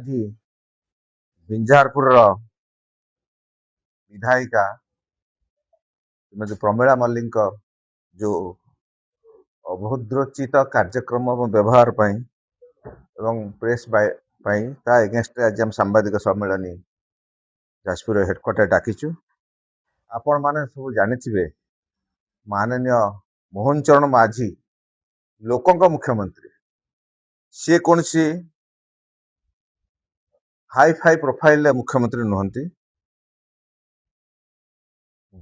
ଆଜି ବିଞ୍ଜାରପୁରର ବିଧାୟିକା ଶ୍ରୀମତୀ ପ୍ରମିଳା ମଲ୍ଲିକଙ୍କ ଯୋଉ ଅଭଦ୍ରଚିତ କାର୍ଯ୍ୟକ୍ରମ ଏବଂ ବ୍ୟବହାର ପାଇଁ ଏବଂ ପ୍ରେସ୍ ପାଇଁ ତା ଏଗେନଷ୍ଟରେ ଆଜି ଆମେ ସାମ୍ବାଦିକ ସମ୍ମିଳନୀ ଯାଜପୁର ହେଡକ୍ୱାର୍ଟର ଡାକିଛୁ। ଆପଣମାନେ ସବୁ ଜାଣିଥିବେ ମାନନୀୟ ମୋହନ ଚରଣ ମାଝୀ ଲୋକଙ୍କ ମୁଖ୍ୟମନ୍ତ୍ରୀ। ସିଏ କୌଣସି ହାଇ ଫାଇ ପ୍ରୋଫାଇଲ ମୁଖ୍ୟମନ୍ତ୍ରୀ ନୁହନ୍ତି।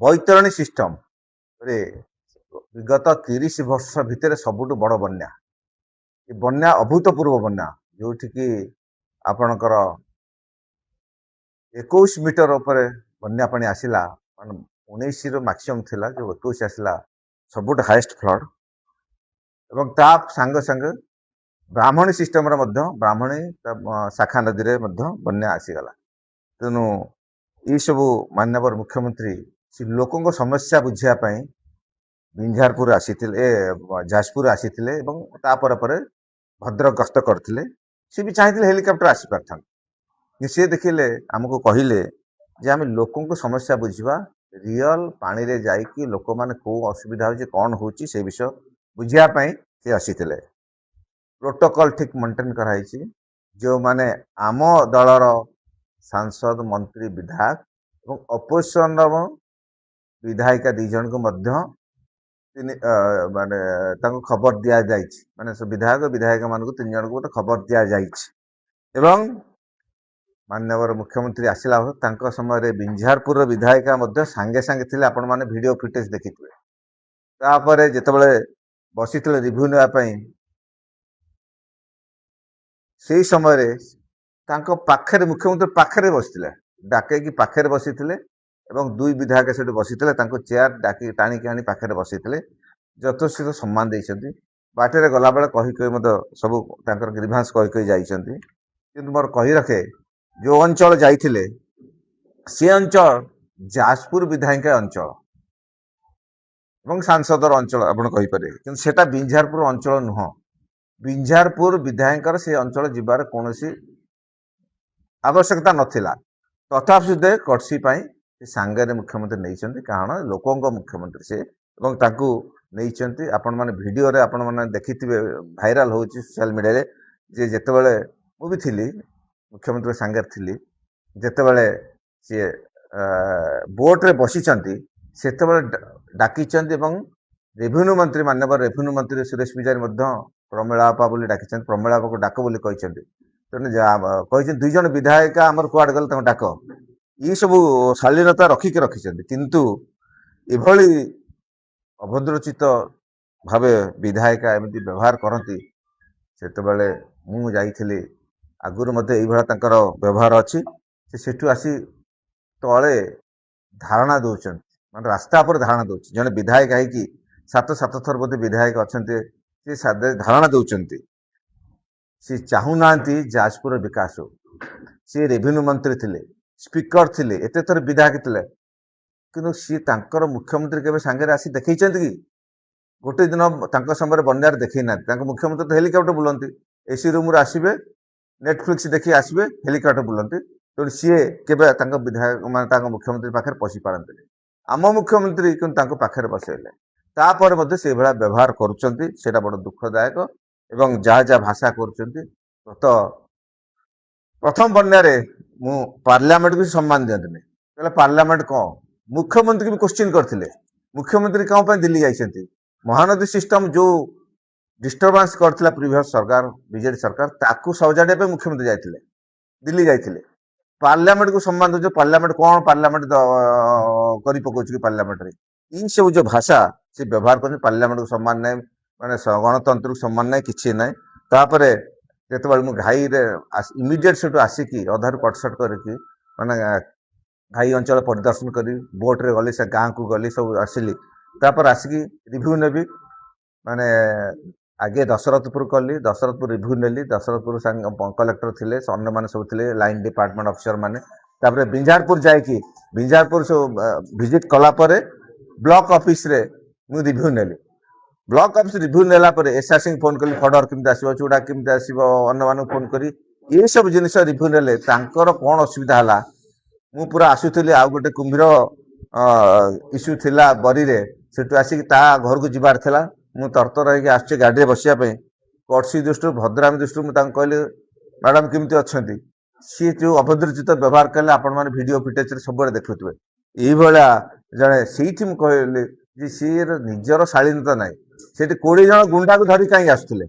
ବୈତରଣୀ ସିଷ୍ଟମ ରେ ବିଗତ 30 ବର୍ଷ ଭିତରେ ସବୁଠୁ ବଡ଼ ବନ୍ୟା, ଏ ବନ୍ୟା ଅଭୂତପୂର୍ବ ବନ୍ୟା, ଯୋଉଠିକି ଆପଣଙ୍କର 21 ମିଟର ଉପରେ ବନ୍ୟା ପାଣି ଆସିଲା, ମାନେ 19 ର ମାକ୍ସିମମ୍ ଥିଲା, ଯୋଉ 21 ଆସିଲା ସବୁଠୁ ହାଇଏଷ୍ଟ ଫ୍ଲଡ୍। ଏବଂ ତା ସାଙ୍ଗେ ସାଙ୍ଗେ ବ୍ରାହ୍ମଣୀ ସିଷ୍ଟମରେ ମଧ୍ୟ ବ୍ରାହ୍ମଣୀ ଶାଖା ନଦୀରେ ମଧ୍ୟ ବନ୍ୟା ଆସିଗଲା। ତେଣୁ ଏସବୁ ମାନ୍ୟବର ମୁଖ୍ୟମନ୍ତ୍ରୀ ସେ ଲୋକଙ୍କ ସମସ୍ୟା ବୁଝିବା ପାଇଁ ବିଞ୍ଝାରପୁର ଆସିଥିଲେ, ଯାଜପୁର ଆସିଥିଲେ ଏବଂ ତାପରେ ପରେ ଭଦ୍ରକ ଗସ୍ତ କରିଥିଲେ। ସେ ବି ଚାହିଁଥିଲେ ହେଲିକପ୍ଟର ଆସିପାରିଥାନ୍ତେ, ସେ ଦେଖିଲେ ଆମକୁ କହିଲେ ଯେ ଆମେ ଲୋକଙ୍କ ସମସ୍ୟା ବୁଝିବା, ରିଅଲ ପାଣିରେ ଯାଇକି ଲୋକମାନେ କୋଉ ଅସୁବିଧା ହେଉଛି କ'ଣ ହେଉଛି ସେ ବିଷୟ ବୁଝିବା ପାଇଁ ସେ ଆସିଥିଲେ। ପ୍ରୋଟୋକଲ ଠିକ ମେଣ୍ଟେନ କରାଯାଇଛି। ଯେଉଁମାନେ ଆମ ଦଳର ସାଂସଦ, ମନ୍ତ୍ରୀ, ବିଧାୟକ ଏବଂ ଅପୋଜିସନର ବିଧାୟିକା 2 ଜଣଙ୍କୁ ମଧ୍ୟ ମାନେ ତାଙ୍କୁ ଖବର ଦିଆଯାଇଛି, ମାନେ ବିଧାୟକ ବିଧାୟିକା ମାନଙ୍କୁ 3 ଜଣଙ୍କୁ ଗୋଟେ ଖବର ଦିଆଯାଇଛି। ଏବଂ ମାନ୍ୟବର ମୁଖ୍ୟମନ୍ତ୍ରୀ ଆସିଲା ବେଳେ ତାଙ୍କ ସମୟରେ ବିଞ୍ଝାରପୁରର ବିଧାୟିକା ମଧ୍ୟ ସାଙ୍ଗେ ସାଙ୍ଗେ ଥିଲେ। ଆପଣମାନେ ଭିଡ଼ିଓ ଫୁଟେଜ ଦେଖିଥିବେ। ତାପରେ ଯେତେବେଳେ ବସିଥିଲେ ରିଭ୍ୟୁ ନେବା ପାଇଁ, ସେଇ ସମୟରେ ତାଙ୍କ ପାଖରେ ମୁଖ୍ୟମନ୍ତ୍ରୀ ପାଖରେ ବସିଥିଲେ, ଡାକେଇକି ପାଖରେ ବସିଥିଲେ ଏବଂ 2 ବିଧାୟକ ସେଠି ବସିଥିଲେ। ତାଙ୍କୁ ଚେୟାର ଡାକି ଟାଣିକି ଆଣି ପାଖରେ ବସିଥିଲେ, ଯଥେଷ୍ଟ ସମ୍ମାନ ଦେଇଛନ୍ତି। ବାଟରେ ଗଲାବେଳେ କହି ମଧ୍ୟ ସବୁ ତାଙ୍କର ଗ୍ରିଭାନ୍ସ କହି ଯାଇଛନ୍ତି। କିନ୍ତୁ ମୋର କହି ରଖେ, ଯୋଉ ଅଞ୍ଚଳ ଯାଇଥିଲେ ସେ ଅଞ୍ଚଳ ଯାଜପୁର ବିଧାୟିକା ଅଞ୍ଚଳ ଏବଂ ସାଂସଦର ଅଞ୍ଚଳ ଆପଣ କହିପାରିବେ, କିନ୍ତୁ ସେଟା ବିଞ୍ଝାରପୁର ଅଞ୍ଚଳ ନୁହଁ। ବିଞ୍ଝାରପୁର ବିଧାୟକଙ୍କର ସେ ଅଞ୍ଚଳ ଯିବାର କୌଣସି ଆବଶ୍ୟକତା ନଥିଲା। ତଥାପି ସୁଦ୍ଧା କଟସି ପାଇଁ ସେ ସାଙ୍ଗରେ ମୁଖ୍ୟମନ୍ତ୍ରୀ ନେଇଛନ୍ତି, କାରଣ ଲୋକଙ୍କ ମୁଖ୍ୟମନ୍ତ୍ରୀ ସେ, ଏବଂ ତାଙ୍କୁ ନେଇଛନ୍ତି। ଆପଣମାନେ ଭିଡ଼ିଓରେ ଆପଣମାନେ ଦେଖିଥିବେ, ଭାଇରାଲ ହେଉଛି ସୋସିଆଲ ମିଡ଼ିଆରେ, ଯେ ଯେତେବେଳେ ମୁଁ ବି ଥିଲି ମୁଖ୍ୟମନ୍ତ୍ରୀ ସାଙ୍ଗରେ ଥିଲି, ଯେତେବେଳେ ସିଏ ବୋଟରେ ବସିଛନ୍ତି ସେତେବେଳେ ଡାକିଛନ୍ତି ଏବଂ ରେଭିନ୍ୟୁ ମନ୍ତ୍ରୀ, ମାନ୍ୟବର ରେଭିନ୍ୟୁ ମନ୍ତ୍ରୀ ସୁରେଶ ପୂଜାରୀ ମଧ୍ୟ ପ୍ରମିଳା ବାପା ବୋଲି ଡାକିଛନ୍ତି, ପ୍ରମିଳା ବାପାକୁ ଡାକ ବୋଲି କହିଛନ୍ତି। ତେଣୁ କହିଛନ୍ତି 2 ଜଣ ବିଧାୟିକା ଆମର କୁଆଡ଼େ ଗଲେ ତାଙ୍କୁ ଡାକ, ଏଇ ସବୁ ଶାଳୀନତା ରଖିଛନ୍ତି। କିନ୍ତୁ ଏଭଳି ଅଭଦ୍ରଚିତ ଭାବେ ବିଧାୟିକା ଏମିତି ବ୍ୟବହାର କରନ୍ତି। ସେତେବେଳେ ମୁଁ ଯାଇଥିଲି, ଆଗରୁ ମଧ୍ୟ ଏଇଭଳିଆ ତାଙ୍କର ବ୍ୟବହାର ଅଛି। ସେ ସେଠୁ ଆସି ତଳେ ଧାରଣା ଦଉଛନ୍ତି, ମାନେ ରାସ୍ତା ଉପରେ ଧାରଣା ଦଉଛି। ଜଣେ ବିଧାୟକ ହେଇକି 7 ଥର ବୋଧେ ବିଧାୟକ ଅଛନ୍ତି, ସେ ଧାରଣା ଦଉଛନ୍ତି। ସେ ଚାହୁଁନାହାନ୍ତି ଯାଜପୁର ବିକାଶ ହଉ। ସେ ରେଭିନ୍ୟୁ ମନ୍ତ୍ରୀ ଥିଲେ, ସ୍ପିକର ଥିଲେ, ଏତେ ଥର ବିଧାୟକ ଥିଲେ, କିନ୍ତୁ ସିଏ ତାଙ୍କର ମୁଖ୍ୟମନ୍ତ୍ରୀ କେବେ ସାଙ୍ଗରେ ଆସି ଦେଖେଇଛନ୍ତି କି? ଗୋଟେ ଦିନ ତାଙ୍କ ସମୟରେ ବନ୍ୟାରେ ଦେଖେଇ ନାହାନ୍ତି। ତାଙ୍କ ମୁଖ୍ୟମନ୍ତ୍ରୀ ତ ହେଲିକପ୍ଟର ବୁଲନ୍ତି, ଏସି ରୁମରୁ ଆସିବେ, ନେଟଫ୍ଲିକ୍ସ ଦେଖି ଆସିବେ, ହେଲିକପ୍ଟର ବୁଲନ୍ତି। ତେଣୁ ସିଏ କେବେ ତାଙ୍କ ବିଧାୟକ ମାନେ ତାଙ୍କ ମୁଖ୍ୟମନ୍ତ୍ରୀ ପାଖରେ ପଶି ପାରନ୍ତିନି। ଆମ ମୁଖ୍ୟମନ୍ତ୍ରୀ କିନ୍ତୁ ତାଙ୍କ ପାଖରେ ବସେଇଲେ, ତାପରେ ମଧ୍ୟ ସେଇଭଳିଆ ବ୍ୟବହାର କରୁଛନ୍ତି। ସେଇଟା ବଡ଼ ଦୁଃଖଦାୟକ। ଏବଂ ଯାହା ଭାଷା କରୁଛନ୍ତି, ତ ପ୍ରଥମ ବନ୍ୟାରେ ମୁଁ ପାର୍ଲାମେଣ୍ଟକୁ ସମ୍ମାନ ଦିଅନ୍ତିନି, କହିଲେ ପାର୍ଲାମେଣ୍ଟ କ'ଣ? ମୁଖ୍ୟମନ୍ତ୍ରୀକୁ ବି କ୍ୱେଶ୍ଚିନ୍ କରିଥିଲେ, ମୁଖ୍ୟମନ୍ତ୍ରୀ କ'ଣ ପାଇଁ ଦିଲ୍ଲୀ ଯାଇଛନ୍ତି? ମହାନଦୀ ସିଷ୍ଟମ ଯୋଉ ଡିଷ୍ଟର୍ବାନ୍ସ କରିଥିଲା ପ୍ରିଭିୟସ୍ ସରକାର, ବିଜେଡି ସରକାର, ତାକୁ ସଜାଡ଼ିବା ପାଇଁ ମୁଖ୍ୟମନ୍ତ୍ରୀ ଯାଇଥିଲେ, ଦିଲ୍ଲୀ ଯାଇଥିଲେ। ପାର୍ଲାମେଣ୍ଟକୁ ସମ୍ମାନ ଦଉଛ, ପାର୍ଲାମେଣ୍ଟ କ'ଣ ପାର୍ଲାମେଣ୍ଟ କରି ପକଉଛି କି? ପାର୍ଲାମେଣ୍ଟରେ ଏଇ ସବୁ ଯୋଉ ଭାଷା ସେ ବ୍ୟବହାର କରୁଛନ୍ତି, ପାର୍ଲାମେଣ୍ଟକୁ ସମ୍ମାନ ନାହିଁ, ମାନେ ଗଣତନ୍ତ୍ରକୁ ସମ୍ମାନ ନାହିଁ, କିଛି ନାହିଁ। ତାପରେ ଯେତେବେଳେ ମୁଁ ଘାଇରେ ଇମିଡିଏଟ୍ ସେଠୁ ଆସିକି ଅଧାରୁ କଟସଟ କରିକି, ମାନେ ଘାଇ ଅଞ୍ଚଳ ପରିଦର୍ଶନ କରି ବୋଟରେ ଗଲି, ସେ ଗାଁକୁ ଗଲି, ସବୁ ଆସିଲି। ତାପରେ ଆସିକି ରିଭ୍ୟୁ ନେବି, ମାନେ ଆଗେ ଦଶରଥପୁର କଲି, ଦଶରଥପୁର ରିଭ୍ୟୁ ନେଲି। ଦଶରଥପୁର କଲେକ୍ଟର ଥିଲେ, ଅନ୍ୟମାନେ ସବୁ ଥିଲେ, ଲାଇନ ଡିପାର୍ଟମେଣ୍ଟ ଅଫିସର ମାନେ। ତାପରେ ବିଞ୍ଝାରପୁର ଯାଇକି ବିଞ୍ଝାରପୁର ସବୁ ଭିଜିଟ୍ କଲା ପରେ ବ୍ଲକ ଅଫିସରେ ମୁଁ ରିଭ୍ୟୁ ନେଲି। ବ୍ଲକ ଅଫିସ ରିଭ୍ୟୁ ନେଲା ପରେ ଏସ୍ଆରସିଙ୍କୁ ଫୋନ କଲି, ଫର୍ଡର କେମିତି ଆସିବ, ଚୁଡ଼ା କେମିତି ଆସିବ, ଅନ୍ୟମାନଙ୍କୁ ଫୋନ କରି ये सब जिनिस रिव्यू नेले तांकर कौन असुविधा हला मु पूरा आसुଥିଲି आउ गोटे कुंभीर इश्यू थिला बरी रे सेठु आसिक ता घर को जिबार थिला मु तरतर होइके आछि गाड़ी रे बसिया पे कर्सी दृष्टि भद्रामी दृष्टि मु तांको कहली मैडम केमती अछंती सी जो अभद्रचित व्यवहार कले आपण माने वीडियो फुटेज रे सब देखुथिबे एई भला जणे सेठी मु कहली जे सी निजर शालीनता नाही सेठी 20 जण गुंडा को धरि काई आसुथिले